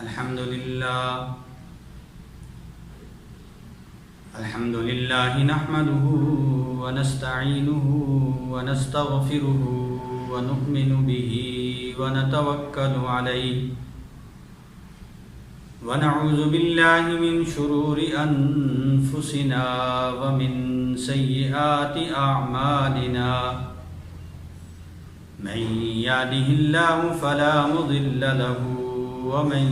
الحمد لله نحمده ونستعينه ونستغفره ونؤمن به ونتوكل عليه ونعوذ بالله من شرور أنفسنا ومن سيئات أعمالنا من يهده الله فلا مضل له ومن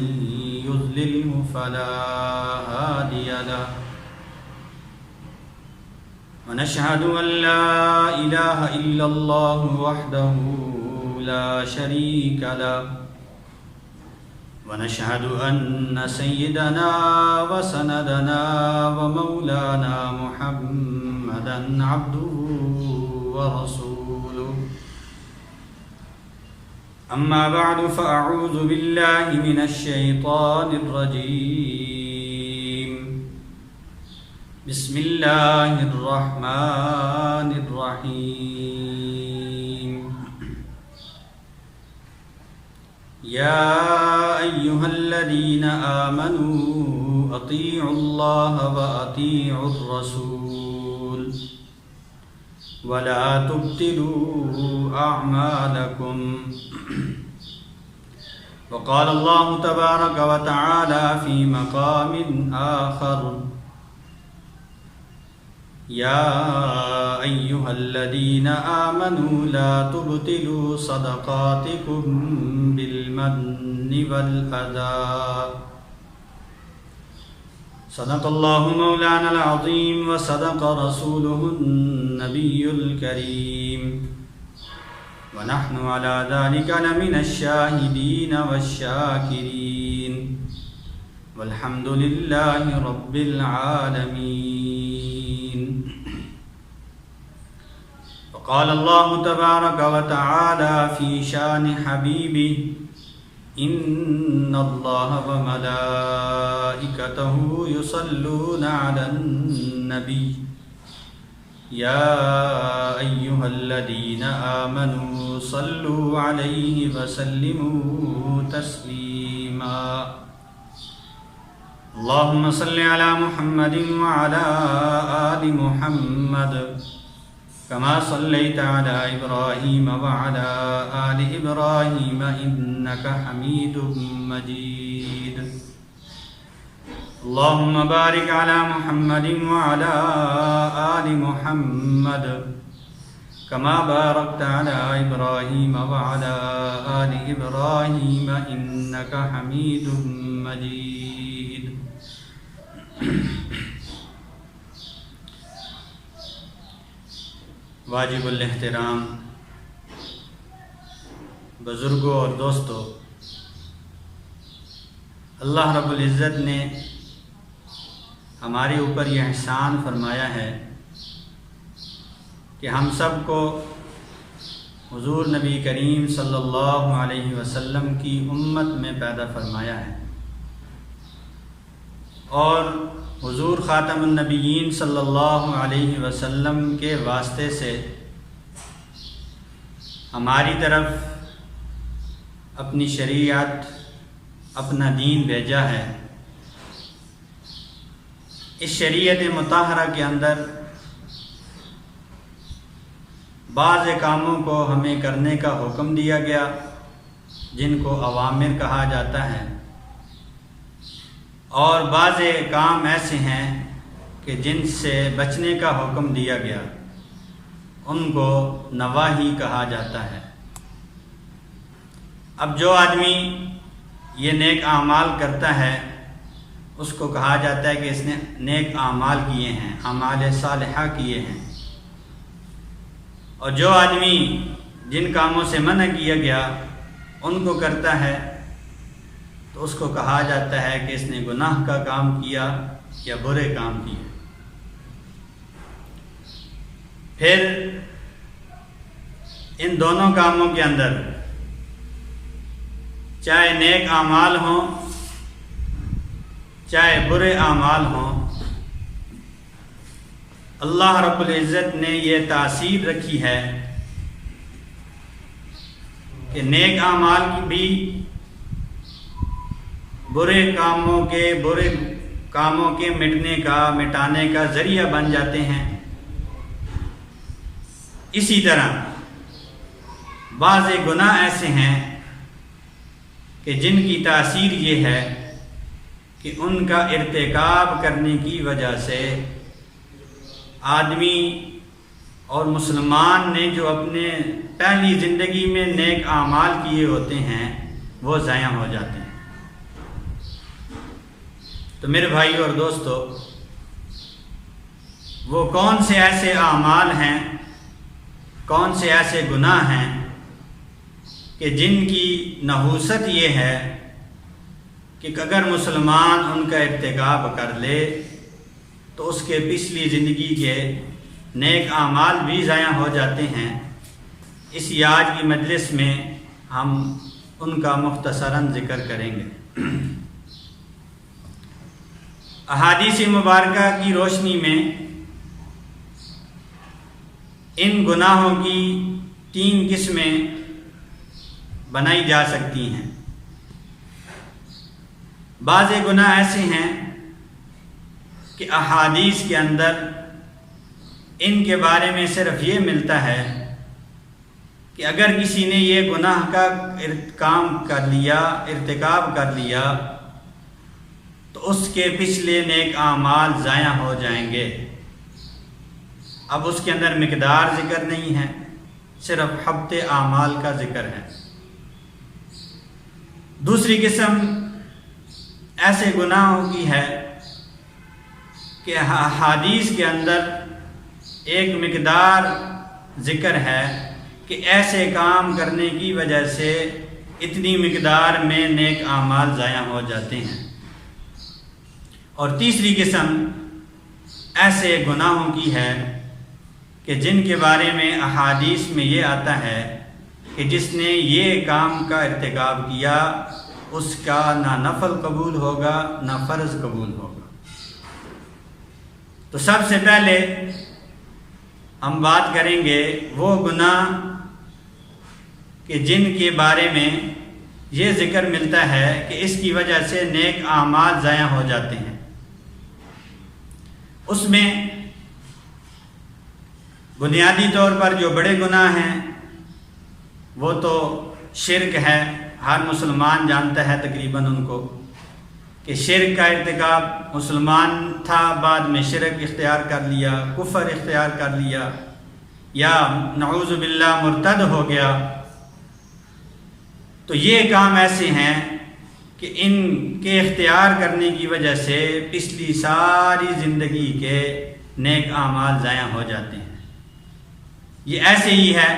يضلله فلا هادي له ونشهد أن لا إله إلا الله وحده لا شريك له ونشهد أن سيدنا وسندنا ومولانا محمدا عبده ورسوله أما بعد فأعوذ بالله من الشيطان الرجيم بسم الله الرحمن الرحيم يا أيها الذين آمنوا أطيعوا الله وأطيعوا الرسول ولا تبطلوا أعمالكم وقال الله تبارك وتعالى في مقام آخر يا أيها الذين آمنوا لا تبطلوا صدقاتكم بالمن والأذى صدق الله مولانا العظيم وصدق رسوله النبي الكريم ونحن على ذلك لمن الشاهدين والشاكرين والحمد لله رب العالمين. وقال الله تبارك وتعالى في شان حبيبه إن الله وملائكته يصلون على النبي يا أيها الذين آمنوا صلوا عليه وسلموا تسليما. اللهم صل على محمد وعلى آل محمد كما صليت على إبراهيم وعلى آل إبراهيم إنك حميد مجيد. اللهم بارك على محمد وعلى آل محمد كما باركت على إبراهيم وعلى آل إبراهيم إنك حميد مجيد. واجب الاحترام بزرگوں اور دوستوں، اللہ رب العزت نے ہمارے اوپر یہ احسان فرمایا ہے کہ ہم سب کو حضور نبی کریم صلی اللہ علیہ وسلم کی امت میں پیدا فرمایا ہے، اور حضور خاتم النبیین صلی اللہ علیہ وسلم کے واسطے سے ہماری طرف اپنی شریعت، اپنا دین بھیجا ہے۔ اس شریعت مطہرہ کے اندر بعض کاموں کو ہمیں کرنے کا حکم دیا گیا جن کو اوامر کہا جاتا ہے، اور بعض کام ایسے ہیں کہ جن سے بچنے کا حکم دیا گیا، ان کو نواہی کہا جاتا ہے۔ اب جو آدمی یہ نیک اعمال کرتا ہے اس کو کہا جاتا ہے کہ اس نے نیک اعمال کیے ہیں، اعمال صالحہ کیے ہیں، اور جو آدمی جن کاموں سے منع کیا گیا ان کو کرتا ہے تو اس کو کہا جاتا ہے کہ اس نے گناہ کا کام کیا یا برے کام کیے۔ پھر ان دونوں کاموں کے اندر چاہے نیک اعمال ہوں چاہے برے اعمال ہوں، اللہ رب العزت نے یہ تاثیر رکھی ہے کہ نیک اعمال کی بھی برے کاموں کے مٹانے کا ذریعہ بن جاتے ہیں۔ اسی طرح بعض گناہ ایسے ہیں کہ جن کی تاثیر یہ ہے کہ ان کا ارتکاب کرنے کی وجہ سے آدمی اور مسلمان نے جو اپنے پہلی زندگی میں نیک اعمال کیے ہوتے ہیں وہ ضائع ہو جاتے ہیں۔ تو میرے بھائی اور دوستو، وہ کون سے ایسے اعمال ہیں، کون سے ایسے گناہ ہیں کہ جن کی نحوست یہ ہے کہ اگر مسلمان ان کا ارتکاب کر لے تو اس کے پچھلی زندگی کے نیک اعمال بھی ضائع ہو جاتے ہیں۔ اس آج کی مجلس میں ہم ان کا مختصراً ذکر کریں گے۔ احادیث مبارکہ کی روشنی میں ان گناہوں کی 3 قسمیں بنائی جا سکتی ہیں۔ بعض گناہ ایسے ہیں کہ احادیث کے اندر ان کے بارے میں صرف یہ ملتا ہے کہ اگر کسی نے یہ گناہ کا ارتکاب کر لیا تو اس کے پچھلے نیک اعمال ضائع ہو جائیں گے۔ اب اس کے اندر مقدار ذکر نہیں ہے، صرف حبط اعمال کا ذکر ہے۔ دوسری قسم ایسے گناہوں کی ہے کہ حدیث کے اندر ایک مقدار ذکر ہے کہ ایسے کام کرنے کی وجہ سے اتنی مقدار میں نیک اعمال ضائع ہو جاتے ہیں۔ اور تیسری قسم ایسے گناہوں کی ہے کہ جن کے بارے میں احادیث میں یہ آتا ہے کہ جس نے یہ کام کا ارتکاب کیا اس کا نہ نفل قبول ہوگا نہ فرض قبول ہوگا۔ تو سب سے پہلے ہم بات کریں گے وہ گناہ کہ جن کے بارے میں یہ ذکر ملتا ہے کہ اس کی وجہ سے نیک اعمال ضائع ہو جاتے ہیں۔ اس میں بنیادی طور پر جو بڑے گناہ ہیں وہ تو شرک ہے، ہر مسلمان جانتا ہے تقریباً ان کو کہ شرک کا ارتکاب، مسلمان تھا بعد میں شرک اختیار کر لیا، کفر اختیار کر لیا، یا نعوذ باللہ مرتد ہو گیا۔ تو یہ کام ایسے ہیں کہ ان کے اختیار کرنے کی وجہ سے پچھلی ساری زندگی کے نیک اعمال ضائع ہو جاتے ہیں۔ یہ ایسے ہی ہے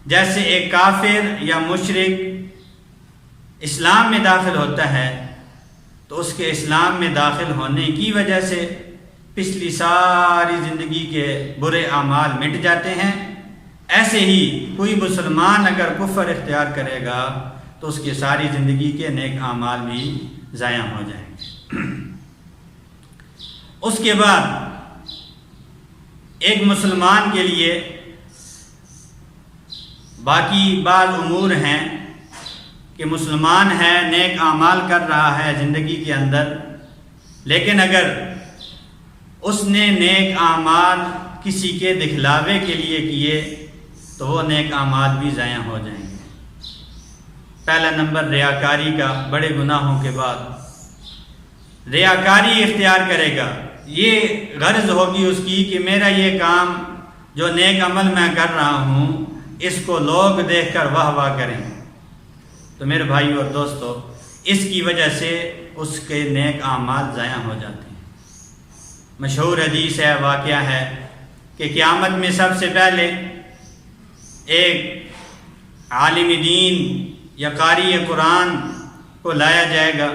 جیسے ایک کافر یا مشرک اسلام میں داخل ہوتا ہے تو اس کے اسلام میں داخل ہونے کی وجہ سے پچھلی ساری زندگی کے برے اعمال مٹ جاتے ہیں۔ ایسے ہی کوئی مسلمان اگر کفر اختیار کرے گا تو اس کی ساری زندگی کے نیک اعمال بھی ضائع ہو جائیں گے۔ اس کے بعد ایک مسلمان کے لیے باقی بعض امور ہیں کہ مسلمان ہے، نیک اعمال کر رہا ہے زندگی کے اندر، لیکن اگر اس نے نیک اعمال کسی کے دکھلاوے کے لیے کیے تو وہ نیک اعمال بھی ضائع ہو جائیں گے۔ پہلا نمبر ریاکاری کا، بڑے گناہوں کے بعد ریاکاری اختیار کرے گا۔ یہ غرض ہوگی اس کی کہ میرا یہ کام جو نیک عمل میں کر رہا ہوں اس کو لوگ دیکھ کر واہ واہ کریں۔ تو میرے بھائی اور دوستو، اس کی وجہ سے اس کے نیک اعمال ضائع ہو جاتے ہیں۔ مشہور حدیث ہے، واقعہ ہے کہ قیامت میں سب سے پہلے ایک عالم دین یا قاری قرآن کو لایا جائے گا۔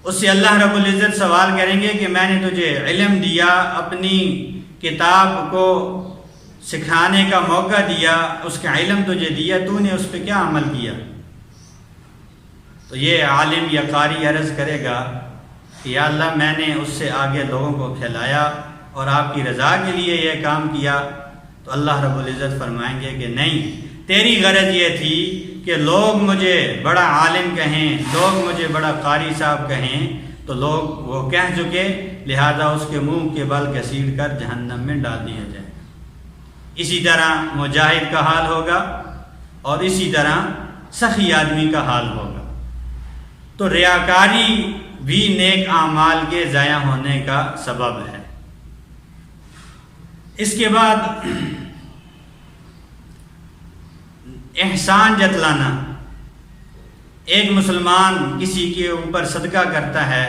اس سے اللہ رب العزت سوال کریں گے کہ میں نے تجھے علم دیا، اپنی کتاب کو سکھانے کا موقع دیا، اس کا علم تجھے دیا، تو نے اس پہ کیا عمل کیا؟ تو یہ عالم یا قاری عرض کرے گا کہ یا اللہ میں نے اس سے آگے لوگوں کو پھیلایا اور آپ کی رضا کے لیے یہ کام کیا۔ تو اللہ رب العزت فرمائیں گے کہ نہیں، تیری غرض یہ تھی کہ لوگ مجھے بڑا عالم کہیں، لوگ مجھے بڑا قاری صاحب کہیں، تو لوگ وہ کہہ چکے، لہذا اس کے منہ کے بل گھسیٹ کر جہنم میں ڈال دیا جائے۔ اسی طرح مجاہد کا حال ہوگا اور اسی طرح سخی آدمی کا حال ہوگا۔ تو ریاکاری بھی نیک اعمال کے ضائع ہونے کا سبب ہے۔ اس کے بعد احسان جتلانا، ایک مسلمان کسی کے اوپر صدقہ کرتا ہے،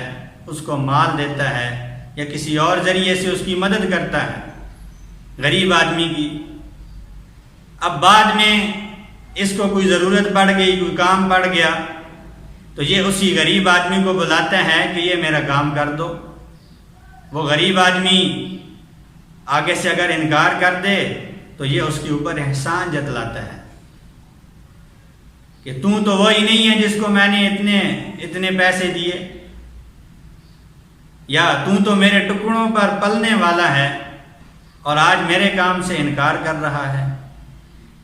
اس کو مال دیتا ہے یا کسی اور ذریعے سے اس کی مدد کرتا ہے، غریب آدمی کی، اب بعد میں اس کو کوئی ضرورت پڑ گئی، کوئی کام پڑ گیا، تو یہ اسی غریب آدمی کو بلاتا ہے کہ یہ میرا کام کر دو۔ وہ غریب آدمی آگے سے اگر انکار کر دے تو یہ اس کے اوپر احسان جتلاتا ہے کہ تو وہی نہیں ہے جس کو میں نے اتنے پیسے دیے، یا تو میرے ٹکڑوں پر پلنے والا ہے اور آج میرے کام سے انکار کر رہا ہے۔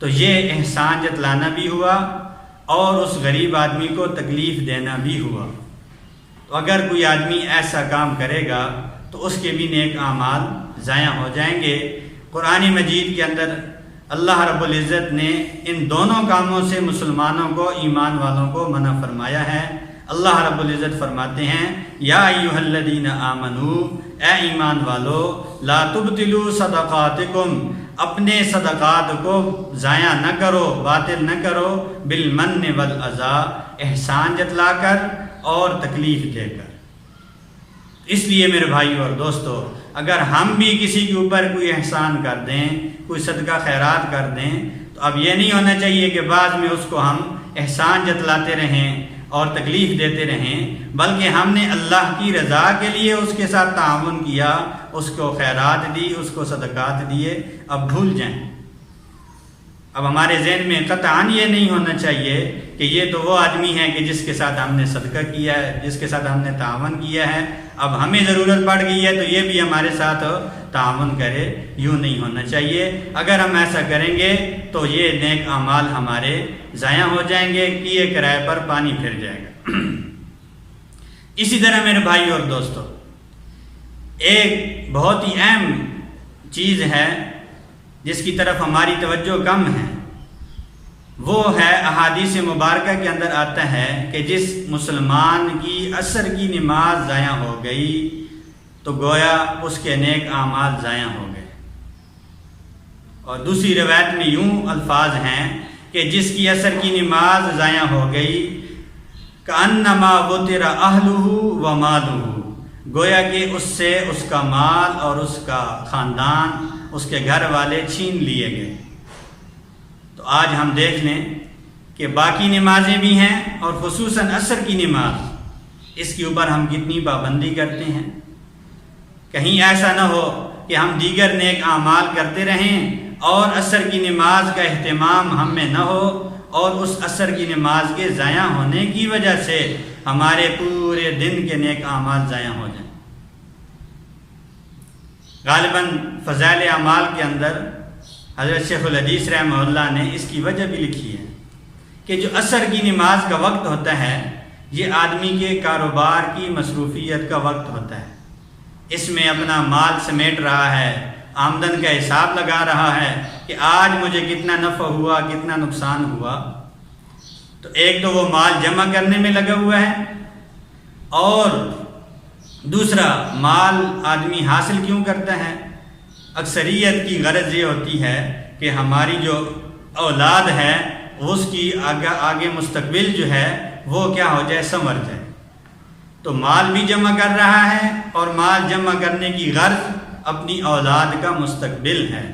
تو یہ احسان جتلانا بھی ہوا اور اس غریب آدمی کو تکلیف دینا بھی ہوا۔ تو اگر کوئی آدمی ایسا کام کرے گا تو اس کے بھی نیک اعمال ضائع ہو جائیں گے۔ قرآن مجید کے اندر اللہ رب العزت نے ان دونوں کاموں سے مسلمانوں کو، ایمان والوں کو منع فرمایا ہے۔ اللہ رب العزت فرماتے ہیں، یا ایھا الذین آمنو، اے ایمان والو، لا تبطلوا صدقاتکم، اپنے صدقات کو ضائع نہ کرو، باطل نہ کرو، بالمن والاذی، احسان جتلا کر اور تکلیف دے کر۔ اس لیے میرے بھائیو اور دوستو، اگر ہم بھی کسی کے اوپر کوئی احسان کر دیں، کوئی صدقہ خیرات کر دیں، تو اب یہ نہیں ہونا چاہیے کہ بعد میں اس کو ہم احسان جتلاتے رہیں اور تکلیف دیتے رہیں، بلکہ ہم نے اللہ کی رضا کے لیے اس کے ساتھ تعاون کیا، اس کو خیرات دی، اس کو صدقات دیے، اب بھول جائیں۔ اب ہمارے ذہن میں قطعاً یہ نہیں ہونا چاہیے کہ یہ تو وہ آدمی ہے کہ جس کے ساتھ ہم نے صدقہ کیا ہے، جس کے ساتھ ہم نے تعاون کیا ہے، اب ہمیں ضرورت پڑ گئی ہے تو یہ بھی ہمارے ساتھ تعاون کرے، یوں نہیں ہونا چاہیے۔ اگر ہم ایسا کریں گے تو یہ نیک اعمال ہمارے ضائع ہو جائیں گے، کیے کرائے پر پانی پھر جائے گا۔ اسی طرح میرے بھائی اور دوستو، ایک بہت ہی اہم چیز ہے جس کی طرف ہماری توجہ کم ہے، وہ ہے احادیث مبارکہ کے اندر آتا ہے کہ جس مسلمان کی عصر کی نماز ضائع ہو گئی تو گویا اس کے نیک اعمال ضائع ہو گئے۔ اور دوسری روایت میں یوں الفاظ ہیں کہ جس کی عصر کی نماز ضائع ہو گئی، کأنما وطر اہلہ ومالہ، گویا کہ اس سے اس کا مال اور اس کا خاندان، اس کے گھر والے چھین لیے گئے۔ تو آج ہم دیکھ لیں کہ باقی نمازیں بھی ہیں اور خصوصاً عصر کی نماز، اس کے اوپر ہم کتنی پابندی کرتے ہیں۔ کہیں ایسا نہ ہو کہ ہم دیگر نیک اعمال کرتے رہیں اور عصر کی نماز کا اہتمام ہم میں نہ ہو، اور اس عصر کی نماز کے ضائع ہونے کی وجہ سے ہمارے پورے دن کے نیک اعمال ضائع ہو جائیں۔ غالباً فضائل اعمال کے اندر حضرت شیخ الحدیث رحمہ اللہ نے اس کی وجہ بھی لکھی ہے کہ جو عصر کی نماز کا وقت ہوتا ہے یہ آدمی کے کاروبار کی مصروفیت کا وقت ہوتا ہے، اس میں اپنا مال سمیٹ رہا ہے، آمدن کا حساب لگا رہا ہے کہ آج مجھے کتنا نفع ہوا، کتنا نقصان ہوا۔ تو ایک تو وہ مال جمع کرنے میں لگا ہوا ہے، اور دوسرا مال آدمی حاصل کیوں کرتا ہے؟ اکثریت کی غرض یہ ہوتی ہے کہ ہماری جو اولاد ہے اس کی آگے مستقبل جو ہے وہ کیا ہو جائے، سنور جائے۔ تو مال بھی جمع کر رہا ہے اور مال جمع کرنے کی غرض اپنی اولاد کا مستقبل ہے۔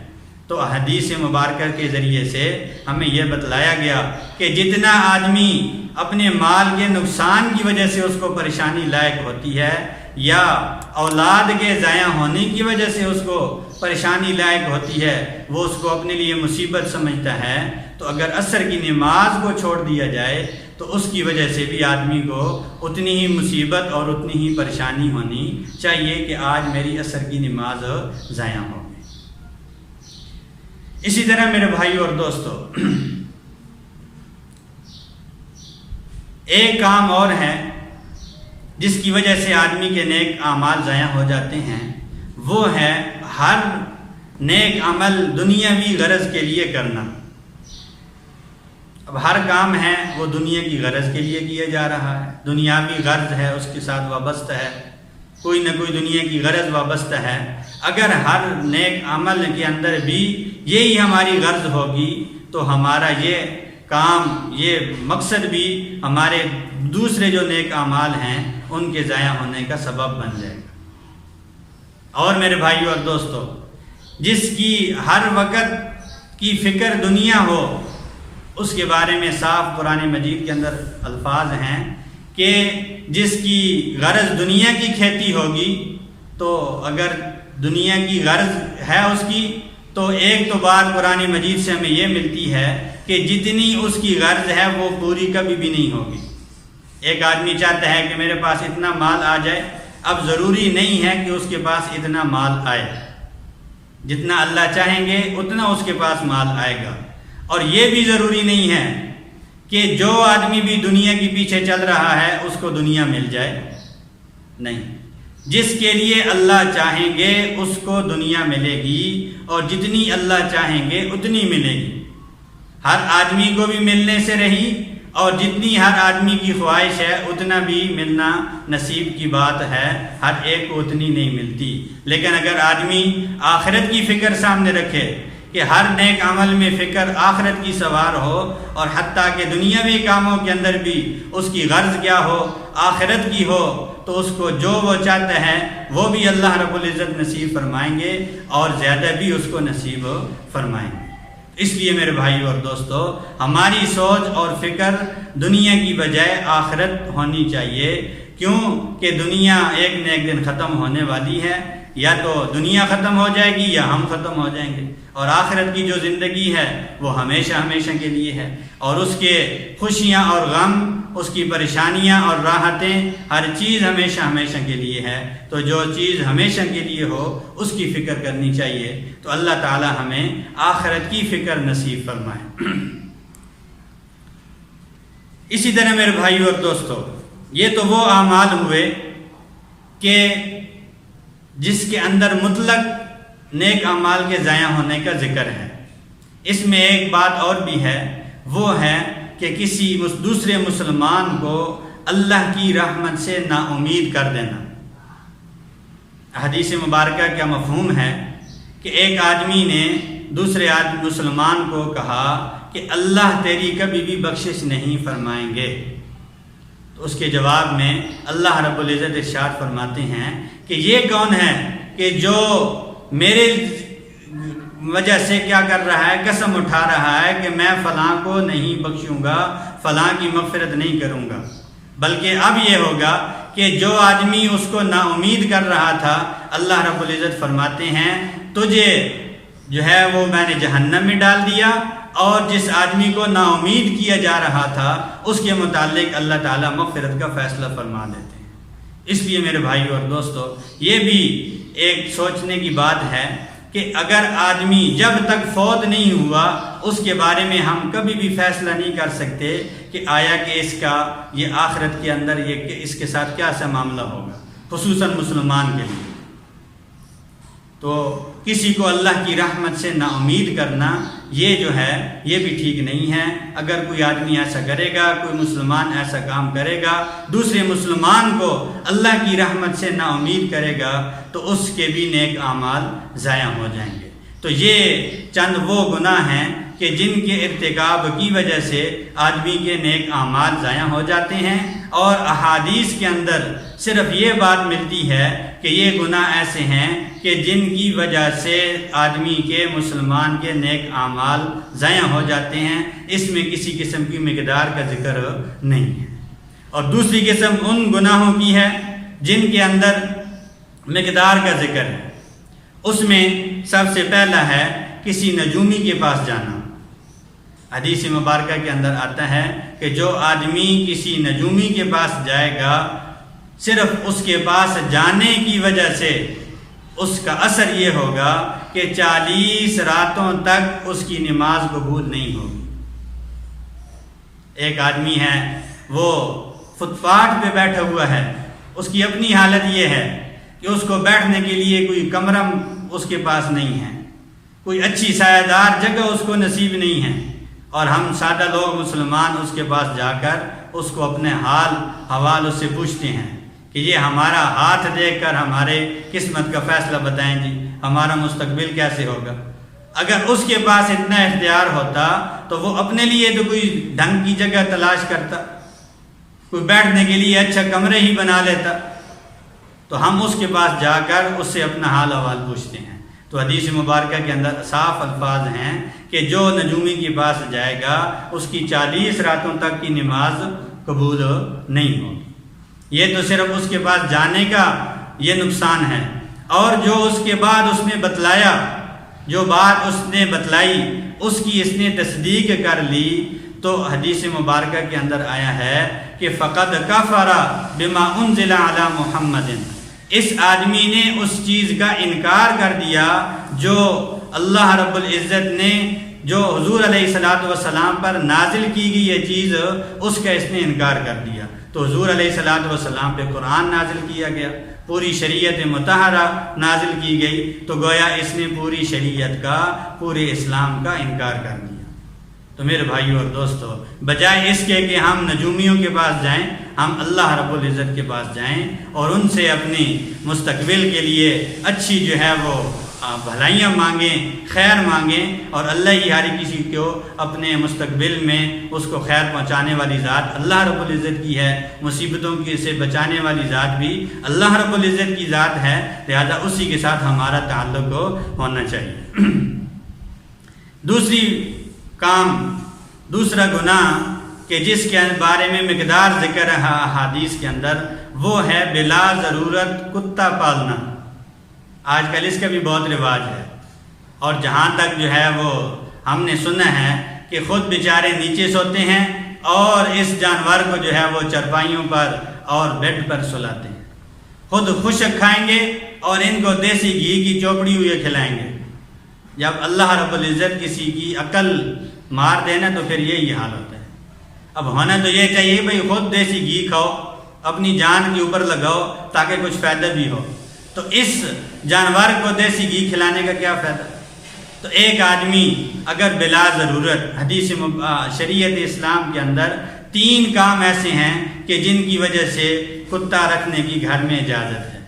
تو حدیث مبارکہ کے ذریعے سے ہمیں یہ بتلایا گیا کہ جتنا آدمی اپنے مال کے نقصان کی وجہ سے اس کو پریشانی لاحق ہوتی ہے یا اولاد کے ضائع ہونے کی وجہ سے اس کو پریشانی لاحق ہوتی ہے، وہ اس کو اپنے لیے مصیبت سمجھتا ہے، تو اگر عصر کی نماز کو چھوڑ دیا جائے تو اس کی وجہ سے بھی آدمی کو اتنی ہی مصیبت اور اتنی ہی پریشانی ہونی چاہیے کہ آج میری عصر کی نماز ضائع ہو گئی۔ اسی طرح میرے بھائی اور دوستو، ایک کام اور ہے جس کی وجہ سے آدمی کے نیک اعمال ضائع ہو جاتے ہیں، وہ ہے ہر نیک عمل دنیاوی غرض کے لیے کرنا۔ اب ہر کام ہے وہ دنیا کی غرض کے لیے کیا جا رہا ہے، دنیاوی غرض ہے اس کے ساتھ وابستہ ہے، کوئی نہ کوئی دنیا کی غرض وابستہ ہے۔ اگر ہر نیک عمل کے اندر بھی یہی ہماری غرض ہوگی تو ہمارا یہ کام، یہ مقصد بھی ہمارے دوسرے جو نیک اعمال ہیں ان کے ضائع ہونے کا سبب بن جائے گا۔ اور میرے بھائیو اور دوستو، جس کی ہر وقت کی فکر دنیا ہو، اس کے بارے میں صاف قرآن مجید کے اندر الفاظ ہیں کہ جس کی غرض دنیا کی کھیتی ہوگی، تو اگر دنیا کی غرض ہے اس کی، تو ایک تو بات قرآن مجید سے ہمیں یہ ملتی ہے کہ جتنی اس کی غرض ہے وہ پوری کبھی بھی نہیں ہوگی۔ ایک آدمی چاہتا ہے کہ میرے پاس اتنا مال آ جائے، اب ضروری نہیں ہے کہ اس کے پاس اتنا مال آئے، جتنا اللہ چاہیں گے اتنا اس کے پاس مال آئے گا۔ اور یہ بھی ضروری نہیں ہے کہ جو آدمی بھی دنیا کے پیچھے چل رہا ہے اس کو دنیا مل جائے، نہیں، جس کے لیے اللہ چاہیں گے اس کو دنیا ملے گی، اور جتنی اللہ چاہیں گے اتنی ملے گی۔ ہر آدمی کو بھی ملنے سے رہی، اور جتنی ہر آدمی کی خواہش ہے اتنا بھی ملنا نصیب کی بات ہے، ہر ایک کو اتنی نہیں ملتی۔ لیکن اگر آدمی آخرت کی فکر سامنے رکھے کہ ہر نیک عمل میں فکر آخرت کی سوار ہو، اور حتیٰ کہ دنیاوی کاموں کے اندر بھی اس کی غرض کیا ہو، آخرت کی ہو، تو اس کو جو وہ چاہتا ہے وہ بھی اللہ رب العزت نصیب فرمائیں گے، اور زیادہ بھی اس کو نصیب فرمائیں گے۔ اس لیے میرے بھائیو اور دوستو، ہماری سوچ اور فکر دنیا کی بجائے آخرت ہونی چاہیے، کیوں کہ دنیا ایک نہ ایک دن ختم ہونے والی ہے، یا تو دنیا ختم ہو جائے گی یا ہم ختم ہو جائیں گے، اور آخرت کی جو زندگی ہے وہ ہمیشہ ہمیشہ کے لیے ہے، اور اس کے خوشیاں اور غم، اس کی پریشانیاں اور راحتیں، ہر چیز ہمیشہ ہمیشہ کے لیے ہے۔ تو جو چیز ہمیشہ کے لیے ہو اس کی فکر کرنی چاہیے، تو اللہ تعالی ہمیں آخرت کی فکر نصیب فرمائے۔ اسی طرح میرے بھائیو اور دوستو، یہ تو وہ اعمال ہوئے کہ جس کے اندر مطلق نیک اعمال کے ضائع ہونے کا ذکر ہے۔ اس میں ایک بات اور بھی ہے، وہ ہے کہ کسی دوسرے مسلمان کو اللہ کی رحمت سے نا امید کر دینا۔ حدیث مبارکہ کا مفہوم ہے کہ ایک آدمی نے دوسرے مسلمان کو کہا کہ اللہ تیری کبھی بھی بخشش نہیں فرمائیں گے، تو اس کے جواب میں اللہ رب العزت ارشاد فرماتے ہیں کہ یہ کون ہے کہ جو میرے وجہ سے کیا کر رہا ہے، قسم اٹھا رہا ہے کہ میں فلاں کو نہیں بخشوں گا، فلاں کی مغفرت نہیں کروں گا، بلکہ اب یہ ہوگا کہ جو آدمی اس کو نا امید کر رہا تھا، اللہ رب العزت فرماتے ہیں تجھے جو ہے وہ میں نے جہنم میں ڈال دیا، اور جس آدمی کو نا امید کیا جا رہا تھا اس کے متعلق اللہ تعالیٰ مغفرت کا فیصلہ فرما دیتے ہیں۔ اس لیے میرے بھائیو اور دوستو، یہ بھی ایک سوچنے کی بات ہے کہ اگر آدمی جب تک فوت نہیں ہوا اس کے بارے میں ہم کبھی بھی فیصلہ نہیں کر سکتے کہ آیا کہ اس کا یہ آخرت کے اندر یہ اس کے ساتھ کیا سا معاملہ ہوگا، خصوصاً مسلمان کے لیے۔ تو کسی کو اللہ کی رحمت سے نا امید کرنا یہ جو ہے یہ بھی ٹھیک نہیں ہے۔ اگر کوئی آدمی ایسا کرے گا، کوئی مسلمان ایسا کام کرے گا، دوسرے مسلمان کو اللہ کی رحمت سے نا امید کرے گا، تو اس کے بھی نیک اعمال ضائع ہو جائیں گے۔ تو یہ چند وہ گناہ ہیں کہ جن کے ارتکاب کی وجہ سے آدمی کے نیک اعمال ضائع ہو جاتے ہیں، اور احادیث کے اندر صرف یہ بات ملتی ہے کہ یہ گناہ ایسے ہیں کہ جن کی وجہ سے آدمی کے، مسلمان کے نیک اعمال ضائع ہو جاتے ہیں، اس میں کسی قسم کی مقدار کا ذکر نہیں ہے۔ اور دوسری قسم ان گناہوں کی ہے جن کے اندر مقدار کا ذکر ہے۔ اس میں سب سے پہلا ہے کسی نجومی کے پاس جانا۔ حدیث مبارکہ کے اندر آتا ہے کہ جو آدمی کسی نجومی کے پاس جائے گا، صرف اس کے پاس جانے کی وجہ سے اس کا اثر یہ ہوگا کہ 40 راتوں تک اس کی نماز قبول نہیں ہوگی۔ ایک آدمی ہے، وہ فٹ پاتھ پہ بیٹھا ہوا ہے، اس کی اپنی حالت یہ ہے کہ اس کو بیٹھنے کے لیے کوئی کمرہ اس کے پاس نہیں ہے، کوئی اچھی سایہ دار جگہ اس کو نصیب نہیں ہے، اور ہم سادہ لوگ مسلمان اس کے پاس جا کر اس کو اپنے حال حوال اس سے پوچھتے ہیں کہ یہ ہمارا ہاتھ دیکھ کر ہمارے قسمت کا فیصلہ بتائیں جی، ہمارا مستقبل کیسے ہوگا۔ اگر اس کے پاس اتنا اختیار ہوتا تو وہ اپنے لیے تو کوئی ڈھنگ کی جگہ تلاش کرتا، کوئی بیٹھنے کے لیے اچھا کمرے ہی بنا لیتا، تو ہم اس کے پاس جا کر اس سے اپنا حال حوال پوچھتے ہیں۔ تو حدیث مبارکہ کے اندر صاف الفاظ ہیں کہ جو نجومی کے پاس جائے گا اس کی 40 راتوں تک کی نماز قبول نہیں ہوگی۔ یہ تو صرف اس کے پاس جانے کا یہ نقصان ہے، اور جو اس کے بعد اس نے بتلایا، جو بات اس نے بتلائی اس کی اس نے تصدیق کر لی، تو حدیث مبارکہ کے اندر آیا ہے کہ فقد کفر بما انزل علی محمد، اس آدمی نے اس چیز کا انکار کر دیا جو اللہ رب العزت نے جو حضور علیہ الصلوۃ والسلام پر نازل کی گئی یہ چیز، اس کا اس نے انکار کر دیا۔ تو حضور علیہ الصلوۃ والسلام پہ قرآن نازل کیا گیا، پوری شریعت مطہرہ نازل کی گئی، تو گویا اس نے پوری شریعت کا، پورے اسلام کا انکار کر دیا۔ تو میرے بھائیوں اور دوستو، بجائے اس کے کہ ہم نجومیوں کے پاس جائیں، ہم اللہ رب العزت کے پاس جائیں اور ان سے اپنی مستقبل کے لیے اچھی جو ہے وہ بھلائیاں مانگیں، خیر مانگیں، اور اللہ ہی ہر کسی کو اپنے مستقبل میں اس کو خیر پہنچانے والی ذات اللہ رب العزت کی ہے، مصیبتوں کی سے بچانے والی ذات بھی اللہ رب العزت کی ذات ہے، لہذا اسی کے ساتھ ہمارا تعلق ہونا چاہیے۔ دوسرا گناہ کہ جس کے بارے میں مقدار ذکر ہے احادیث کے اندر، وہ ہے بلا ضرورت کتا پالنا۔ آج کل اس کا بھی بہت رواج ہے، اور جہاں تک جو ہے وہ ہم نے سنا ہے کہ خود بیچارے نیچے سوتے ہیں اور اس جانور کو جو ہے وہ چرپائیوں پر اور بیڈ پر سلاتے ہیں، خود خشک کھائیں گے اور ان کو دیسی گھی کی چوپڑی ہوئی کھلائیں گے۔ جب اللہ رب العزت کسی کی عقل مار دینا تو پھر یہی حال ہوتا ہے۔ اب ہونا تو یہ چاہیے بھائی خود دیسی گھی کھاؤ، اپنی جان کے اوپر لگاؤ تاکہ کچھ فائدہ بھی ہو، تو اس جانور کو دیسی گھی کھلانے کا کیا فائدہ؟ تو ایک آدمی اگر بلا ضرورت، حدیث شریعت اسلام کے اندر 3 کام ایسے ہیں کہ جن کی وجہ سے کتا رکھنے کی گھر میں اجازت ہے۔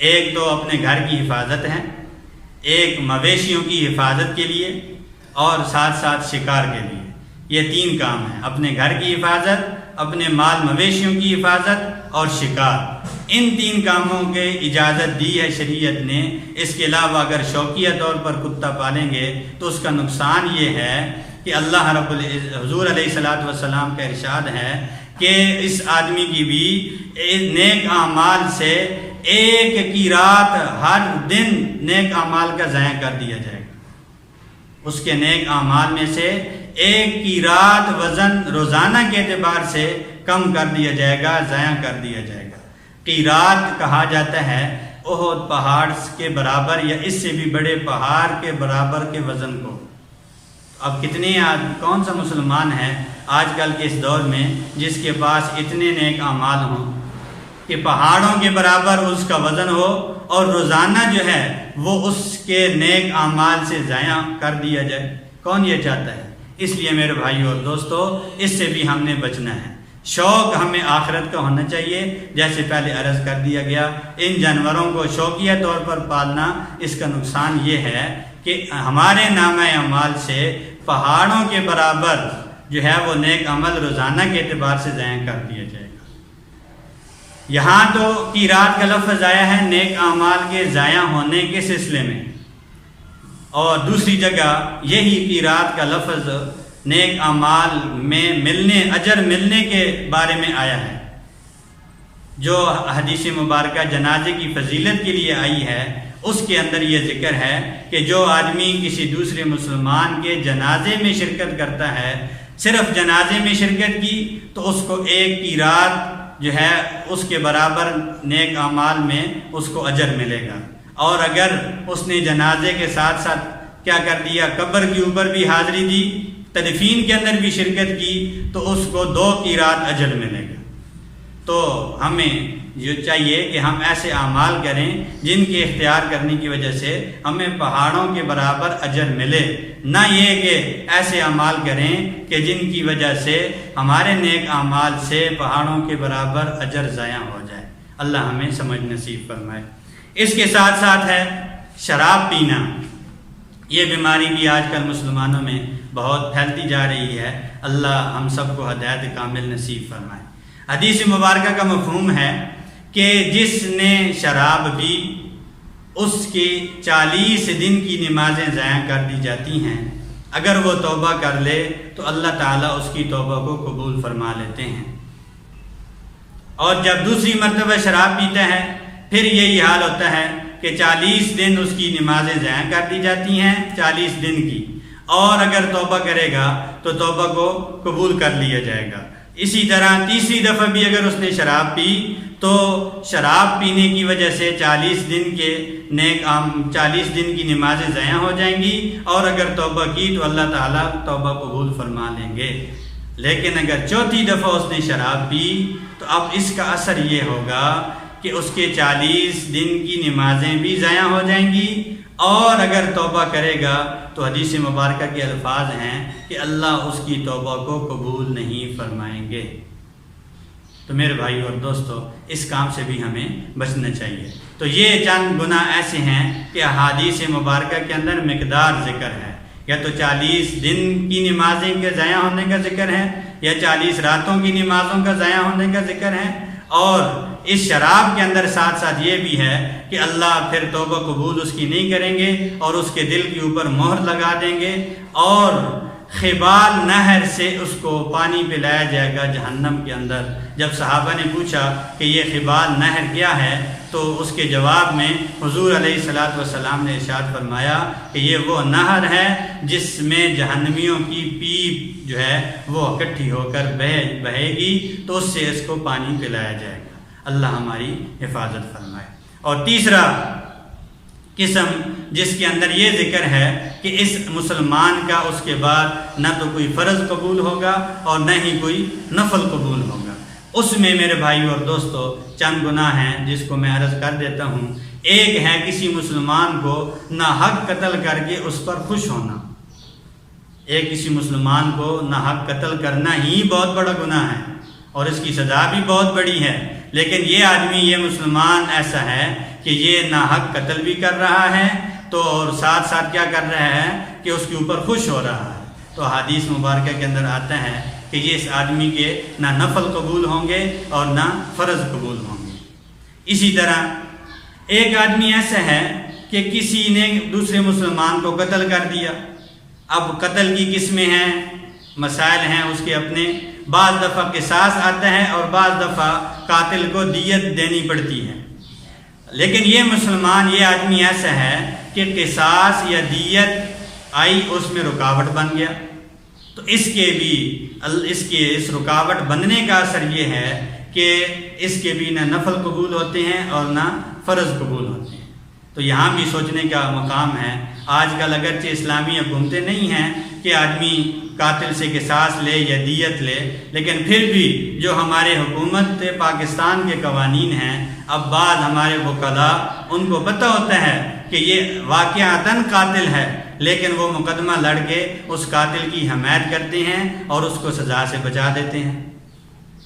ایک تو اپنے گھر کی حفاظت ہے، ایک مویشیوں کی حفاظت کے لیے، اور ساتھ ساتھ شکار کے لیے۔ یہ 3 کام ہیں، اپنے گھر کی حفاظت، اپنے مال مویشیوں کی حفاظت اور شکار۔ ان 3 کاموں کے اجازت دی ہے شریعت نے۔ اس کے علاوہ اگر شوقیہ طور پر کتا پالیں گے تو اس کا نقصان یہ ہے کہ اللہ رب العزت، حضور علیہ الصلوۃ والسلام کا ارشاد ہے کہ اس آدمی کی بھی نیک اعمال سے 1 کی رات ہر دن نیک اعمال کا ضائع کر دیا جائے گا۔ اس کے نیک اعمال میں سے 1 کی رات وزن روزانہ کے اعتبار سے کم کر دیا جائے گا، ضائع کر دیا جائے گا۔ قیرات کہا جاتا ہے احد پہاڑ کے برابر یا اس سے بھی بڑے پہاڑ کے برابر کے وزن کو۔ اب کون سا مسلمان ہے آج کل کے اس دور میں جس کے پاس اتنے نیک اعمال ہوں کہ پہاڑوں کے برابر اس کا وزن ہو اور روزانہ جو ہے وہ اس کے نیک اعمال سے ضائع کر دیا جائے؟ کون یہ چاہتا ہے؟ اس لیے میرے بھائیو اور دوستو، اس سے بھی ہم نے بچنا ہے۔ شوق ہمیں آخرت کا ہونا چاہیے، جیسے پہلے عرض کر دیا گیا۔ ان جانوروں کو شوقیہ طور پر پالنا، اس کا نقصان یہ ہے کہ ہمارے نامہ اعمال سے پہاڑوں کے برابر جو ہے وہ نیک عمل روزانہ کے اعتبار سے ضائع کر دیا جائے گا۔ یہاں تو قیرات کا لفظ آیا ہے نیک اعمال کے ضائع ہونے کے سلسلے میں، اور دوسری جگہ یہی قیرات کا لفظ نیک اعمال میں اجر ملنے کے بارے میں آیا ہے۔ جو حدیث مبارکہ جنازے کی فضیلت کے لیے آئی ہے اس کے اندر یہ ذکر ہے کہ جو آدمی کسی دوسرے مسلمان کے جنازے میں شرکت کرتا ہے، صرف جنازے میں شرکت کی، تو اس کو 1 قیرات جو ہے اس کے برابر نیک اعمال میں اس کو اجر ملے گا۔ اور اگر اس نے جنازے کے ساتھ ساتھ کیا کر دیا، قبر کے اوپر بھی حاضری دی، تدفین کے اندر بھی شرکت کی تو اس کو 2 قیراط اجر ملے گا۔ تو ہمیں جو چاہیے کہ ہم ایسے اعمال کریں جن کے اختیار کرنے کی وجہ سے ہمیں پہاڑوں کے برابر اجر ملے، نہ یہ کہ ایسے اعمال کریں کہ جن کی وجہ سے ہمارے نیک اعمال سے پہاڑوں کے برابر اجر ضائع ہو جائے۔ اللہ ہمیں سمجھ نصیب فرمائے۔ اس کے ساتھ ساتھ ہے شراب پینا۔ یہ بیماری بھی آج کل مسلمانوں میں بہت پھیلتی جا رہی ہے۔ اللہ ہم سب کو ہدایت کامل نصیب فرمائے۔ حدیث مبارکہ کا مفہوم ہے کہ جس نے شراب پی اس کی 40 دن کی نمازیں ضائع کر دی جاتی ہیں۔ اگر وہ توبہ کر لے تو اللہ تعالیٰ اس کی توبہ کو قبول فرما لیتے ہیں، اور جب دوسری مرتبہ شراب پیتا ہے پھر یہی حال ہوتا ہے کہ 40 دن اس کی نمازیں ضائع کر دی جاتی ہیں، 40 دن کی، اور اگر توبہ کرے گا تو توبہ کو قبول کر لیا جائے گا۔ اسی طرح تیسری دفعہ بھی اگر اس نے شراب پی تو شراب پینے کی وجہ سے 40 دن کی نمازیں ضائع ہو جائیں گی، اور اگر توبہ کی تو اللہ تعالیٰ توبہ قبول فرما لیں گے۔ لیکن اگر چوتھی دفعہ اس نے شراب پی تو اب اس کا اثر یہ ہوگا کہ اس کے 40 دن کی نمازیں بھی ضائع ہو جائیں گی، اور اگر توبہ کرے گا تو حدیث مبارکہ کے الفاظ ہیں کہ اللہ اس کی توبہ کو قبول نہیں فرمائیں گے۔ تو میرے بھائی اور دوستو، اس کام سے بھی ہمیں بچنا چاہیے۔ تو یہ چند گناہ ایسے ہیں کہ احادیث مبارکہ کے اندر مقدار ذکر ہے، یا تو 40 دن کی نمازیں کے ضائع ہونے کا ذکر ہے، یا 40 راتوں کی نمازوں کا ضائع ہونے کا ذکر ہے، اور اس شراب کے اندر ساتھ ساتھ یہ بھی ہے کہ اللہ پھر توبہ قبول اس کی نہیں کریں گے، اور اس کے دل کے اوپر مہر لگا دیں گے، اور خبال نہر سے اس کو پانی پلایا جائے گا جہنم کے اندر۔ جب صحابہ نے پوچھا کہ یہ خبال نہر کیا ہے تو اس کے جواب میں حضور علیہ الصلاۃ والسلام نے ارشاد فرمایا کہ یہ وہ نہر ہے جس میں جہنمیوں کی پیپ جو ہے وہ اکٹھی ہو کر بہے گی، تو اس سے اس کو پانی پلایا جائے گا۔ اللہ ہماری حفاظت فرمائے۔ اور تیسرا قسم جس کے اندر یہ ذکر ہے کہ اس مسلمان کا اس کے بعد نہ تو کوئی فرض قبول ہوگا اور نہ ہی کوئی نفل قبول ہوگا، اس میں میرے بھائی اور دوستو چند گناہ ہیں جس کو میں عرض کر دیتا ہوں۔ ایک ہے کسی مسلمان کو ناحق قتل کر کے اس پر خوش ہونا۔ کسی مسلمان کو ناحق قتل کرنا ہی بہت بڑا گناہ ہے، اور اس کی سزا بھی بہت بڑی ہے، لیکن یہ آدمی، یہ مسلمان ایسا ہے کہ یہ ناحق قتل بھی کر رہا ہے تو اور ساتھ ساتھ کیا کر رہا ہے کہ اس کے اوپر خوش ہو رہا ہے۔ تو حدیث مبارکہ کے اندر آتا ہے کہ یہ اس آدمی کے نہ نفل قبول ہوں گے اور نہ فرض قبول ہوں گے۔ اسی طرح ایک آدمی ایسا ہے کہ کسی نے دوسرے مسلمان کو قتل کر دیا۔ اب قتل کی قسمیں ہیں، مسائل ہیں اس کے اپنے، بعض دفعہ قصاص آتا ہے اور بعض دفعہ قاتل کو دیت دینی پڑتی ہے۔ لیکن یہ مسلمان، یہ آدمی ایسا ہے کہ قصاص یا دیت آئی، اس میں رکاوٹ بن گیا، تو اس رکاوٹ بننے کا اثر یہ ہے کہ اس کے بھی نہ نفل قبول ہوتے ہیں اور نہ فرض قبول ہوتے ہیں۔ تو یہاں بھی سوچنے کا مقام ہے۔ آج کل اگرچہ اسلامی حکومتیں نہیں ہیں کہ آدمی قاتل سے قصاص لے یا دیت لے، لیکن پھر بھی جو ہمارے حکومت پاکستان کے قوانین ہیں، اب بعض ہمارے وکلاء ان کو پتہ ہوتا ہے کہ یہ واقعتاً قاتل ہے، لیکن وہ مقدمہ لڑ کے اس قاتل کی حمایت کرتے ہیں اور اس کو سزا سے بچا دیتے ہیں۔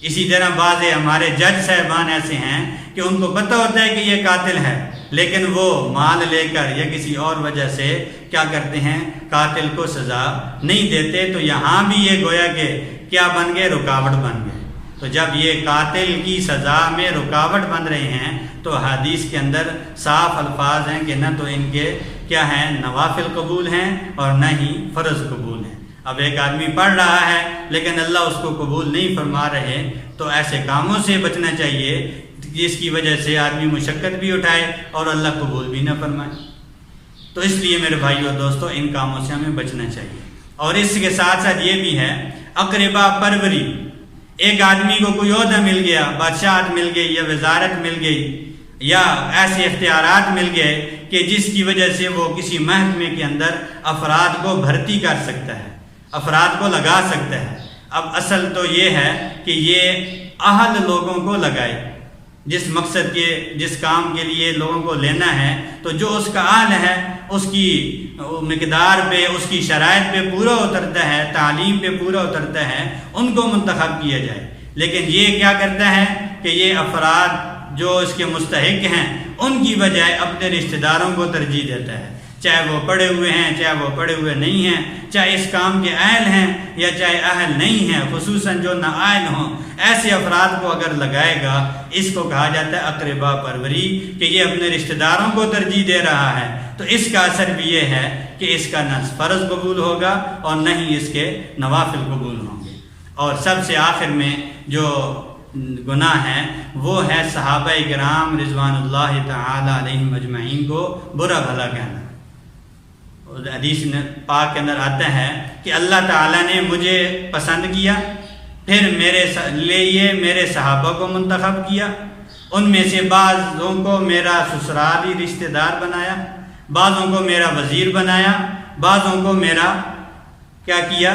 اسی طرح بعض ہمارے جج صاحبان ایسے ہیں کہ ان کو پتہ ہوتا ہے کہ یہ قاتل ہے، لیکن وہ مال لے کر یا کسی اور وجہ سے کیا کرتے ہیں، قاتل کو سزا نہیں دیتے۔ تو یہاں بھی یہ گویا کہ کیا بن گئے، رکاوٹ بن گئے۔ تو جب یہ قاتل کی سزا میں رکاوٹ بن رہے ہیں تو حدیث کے اندر صاف الفاظ ہیں کہ نہ تو ان کے کیا ہیں، نوافل قبول ہیں اور نہ ہی فرض قبول ہیں۔ اب ایک آدمی پڑھ رہا ہے لیکن اللہ اس کو قبول نہیں فرما رہے، تو ایسے کاموں سے بچنا چاہیے جس کی وجہ سے آدمی مشقت بھی اٹھائے اور اللہ قبول بھی نہ فرمائے۔ تو اس لیے میرے بھائیو اور دوستو ان کاموں سے ہمیں بچنا چاہیے۔ اور اس کے ساتھ ساتھ یہ بھی ہے اقربا پروری۔ ایک آدمی کو کوئی عہدہ مل گیا، بادشاہت مل گئی یا وزارت مل گئی یا ایسے اختیارات مل گئے کہ جس کی وجہ سے وہ کسی محکمے کے اندر افراد کو بھرتی کر سکتا ہے، افراد کو لگا سکتا ہے۔ اب اصل تو یہ ہے کہ یہ اہل لوگوں کو لگائے، جس مقصد کے جس کام کے لیے لوگوں کو لینا ہے تو جو اس کا اہل ہے اس کی مقدار پہ، اس کی شرائط پہ پورا اترتا ہے، تعلیم پہ پورا اترتا ہے، ان کو منتخب کیا جائے۔ لیکن یہ کیا کرتا ہے کہ یہ افراد جو اس کے مستحق ہیں ان کی بجائے اپنے رشتہ داروں کو ترجیح دیتا ہے، چاہے وہ پڑھے ہوئے ہیں، چاہے وہ پڑھے ہوئے نہیں ہیں، چاہے اس کام کے اہل ہیں یا چاہے اہل نہیں ہیں، خصوصاً جو نااہل ہوں، ایسے افراد کو اگر لگائے گا، اس کو کہا جاتا ہے اقربا پروری، کہ یہ اپنے رشتہ داروں کو ترجیح دے رہا ہے۔ تو اس کا اثر بھی یہ ہے کہ اس کا نہ فرض قبول ہوگا اور نہ ہی اس کے نوافل قبول ہوں گے۔ اور سب سے آخر میں جو گناہ ہے وہ ہے صحابہ کرام رضوان اللہ تعالی علیہم اجمعین کو برا بھلا کہنا۔ حدیث پاک کے اندر آتا ہے کہ اللہ تعالیٰ نے مجھے پسند کیا، پھر میرے لیے میرے صحابہ کو منتخب کیا، ان میں سے بعضوں کو میرا سسرالی رشتہ دار بنایا، بعضوں کو میرا وزیر بنایا، بعضوں کو میرا کیا کیا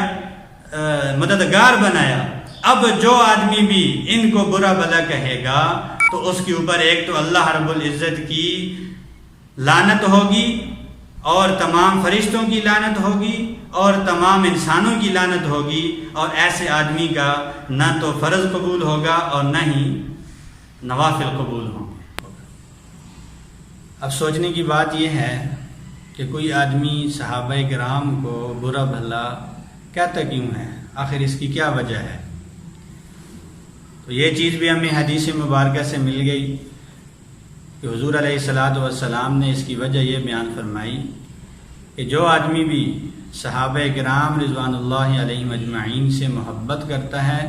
مددگار بنایا۔ اب جو آدمی بھی ان کو برا بھلا کہے گا تو اس کے اوپر ایک تو اللہ رب العزت کی لعنت ہوگی اور تمام فرشتوں کی لعنت ہوگی اور تمام انسانوں کی لعنت ہوگی، اور ایسے آدمی کا نہ تو فرض قبول ہوگا اور نہ ہی نوافل قبول ہوں گے۔ اب سوچنے کی بات یہ ہے کہ کوئی آدمی صحابہ کرام کو برا بھلا کہتا کیوں ہے؟ آخر اس کی کیا وجہ ہے؟ تو یہ چیز بھی ہمیں حدیث مبارکہ سے مل گئی کہ حضور علیہ الصلاۃ والسلام نے اس کی وجہ یہ بیان فرمائی کہ جو آدمی بھی صحابہ کرام رضوان اللہ علیہم اجمعین سے محبت کرتا ہے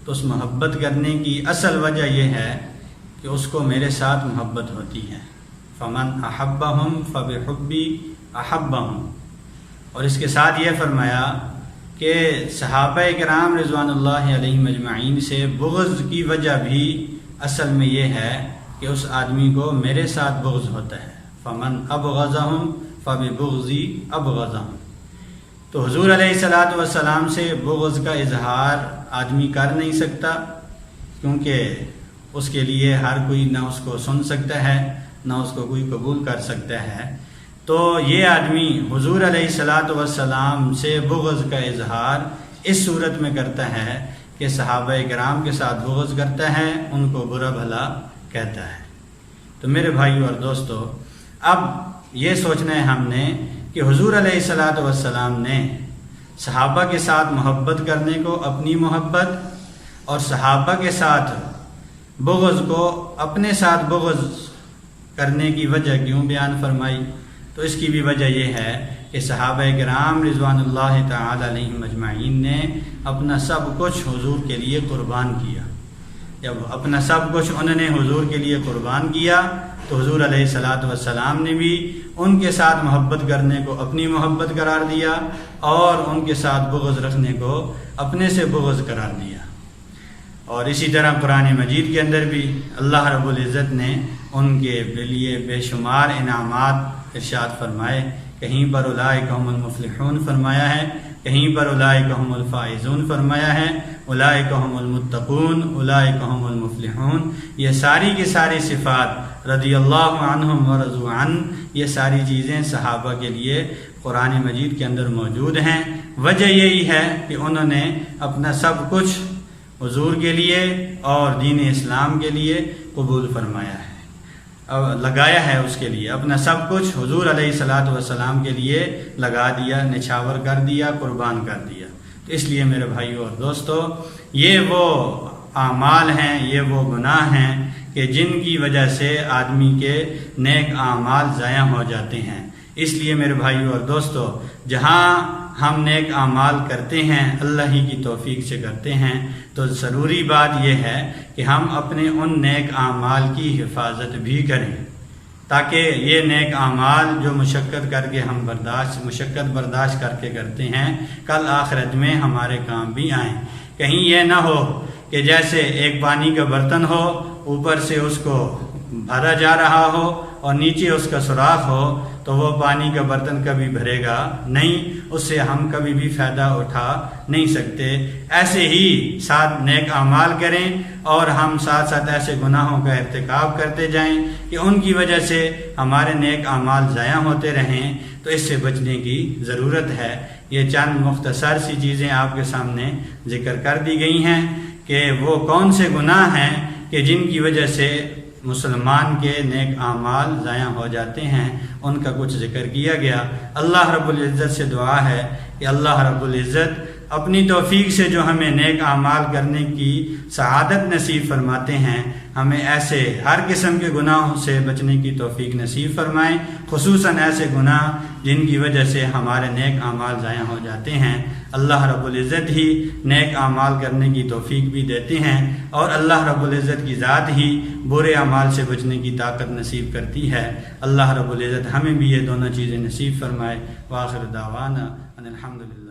تو اس محبت کرنے کی اصل وجہ یہ ہے کہ اس کو میرے ساتھ محبت ہوتی ہے۔ فمن احبہم فبحبی احبہم، اور اس کے ساتھ یہ فرمایا کہ صحابہ کرام رضوان اللہ علیہم اجمعین سے بغض کی وجہ بھی اصل میں یہ ہے کہ اس آدمی کو میرے ساتھ بغض ہوتا ہے۔ فمن ابغضہم فببغضی ابغضہم، تو حضور علیہ الصلاۃ والسلام سے بغض کا اظہار آدمی کر نہیں سکتا، کیونکہ اس کے لیے ہر کوئی نہ اس کو سن سکتا ہے نہ اس کو کوئی قبول کر سکتا ہے۔ تو یہ آدمی حضور علیہ الصلاۃ والسلام سے بغض کا اظہار اس صورت میں کرتا ہے کہ صحابہ کرام کے ساتھ بغض کرتا ہے، ان کو برا بھلا کہتا ہے۔ تو میرے بھائیو اور دوستو، اب یہ سوچنا ہے ہم نے کہ حضور علیہ الصلاۃ والسلام نے صحابہ کے ساتھ محبت کرنے کو اپنی محبت اور صحابہ کے ساتھ بغض کو اپنے ساتھ بغض کرنے کی وجہ کیوں بیان فرمائی؟ تو اس کی بھی وجہ یہ ہے کہ صحابہ کرام رضوان اللہ تعالی علیہم اجمعین نے اپنا سب کچھ حضور کے لیے قربان کیا۔ جب اپنا سب کچھ انہوں نے حضور کے لیے قربان کیا تو حضور علیہ الصلاۃ والسلام نے بھی ان کے ساتھ محبت کرنے کو اپنی محبت قرار دیا اور ان کے ساتھ بغض رکھنے کو اپنے سے بغض قرار دیا۔ اور اسی طرح قرآن مجید کے اندر بھی اللہ رب العزت نے ان کے لیے بے شمار انعامات ارشاد فرمائے۔ کہیں پر اولئک هم المفلحون فرمایا ہے، کہیں پر اولئک هم الفائزون فرمایا ہے، اولئک هم المتقون، اولئک هم المفلحون۔ یہ ساری کی ساری صفات رضی اللہ عنہم ورضوا عنہ، یہ ساری چیزیں صحابہ کے لیے قرآن مجید کے اندر موجود ہیں۔ وجہ یہی ہے کہ انہوں نے اپنا سب کچھ حضور کے لیے اور دین اسلام کے لیے قبول فرمایا ہے، لگایا ہے، اس کے لیے اپنا سب کچھ حضور علیہ الصلاۃ والسلام کے لیے لگا دیا، نچھاور کر دیا، قربان کر دیا۔ تو اس لیے میرے بھائیو اور دوستو، یہ وہ اعمال ہیں، یہ وہ گناہ ہیں کہ جن کی وجہ سے آدمی کے نیک اعمال ضائع ہو جاتے ہیں۔ اس لیے میرے بھائیو اور دوستو، جہاں ہم نیک اعمال کرتے ہیں اللہ ہی کی توفیق سے کرتے ہیں، تو ضروری بات یہ ہے کہ ہم اپنے ان نیک اعمال کی حفاظت بھی کریں، تاکہ یہ نیک اعمال جو مشقت برداشت کر کے کرتے ہیں، کل آخرت میں ہمارے کام بھی آئیں۔ کہیں یہ نہ ہو کہ جیسے ایک پانی کا برتن ہو، اوپر سے اس کو بھرا جا رہا ہو اور نیچے اس کا سوراخ ہو تو وہ پانی کا برتن کبھی بھرے گا نہیں، اس سے ہم کبھی بھی فائدہ اٹھا نہیں سکتے۔ ایسے ہی ساتھ نیک اعمال کریں اور ہم ساتھ ساتھ ایسے گناہوں کا ارتکاب کرتے جائیں کہ ان کی وجہ سے ہمارے نیک اعمال ضائع ہوتے رہیں، تو اس سے بچنے کی ضرورت ہے۔ یہ چند مختصر سی چیزیں آپ کے سامنے ذکر کر دی گئی ہیں کہ وہ کون سے گناہ ہیں کہ جن کی وجہ سے مسلمان کے نیک اعمال ضائع ہو جاتے ہیں، ان کا کچھ ذکر کیا گیا۔ اللہ رب العزت سے دعا ہے کہ اللہ رب العزت اپنی توفیق سے جو ہمیں نیک اعمال کرنے کی سعادت نصیب فرماتے ہیں، ہمیں ایسے ہر قسم کے گناہوں سے بچنے کی توفیق نصیب فرمائیں، خصوصاً ایسے گناہ جن کی وجہ سے ہمارے نیک اعمال ضائع ہو جاتے ہیں۔ اللہ رب العزت ہی نیک اعمال کرنے کی توفیق بھی دیتے ہیں، اور اللہ رب العزت کی ذات ہی برے اعمال سے بچنے کی طاقت نصیب کرتی ہے۔ اللہ رب العزت ہمیں بھی یہ دونوں چیزیں نصیب فرمائے۔ وآخر دعوانا ان الحمدللہ۔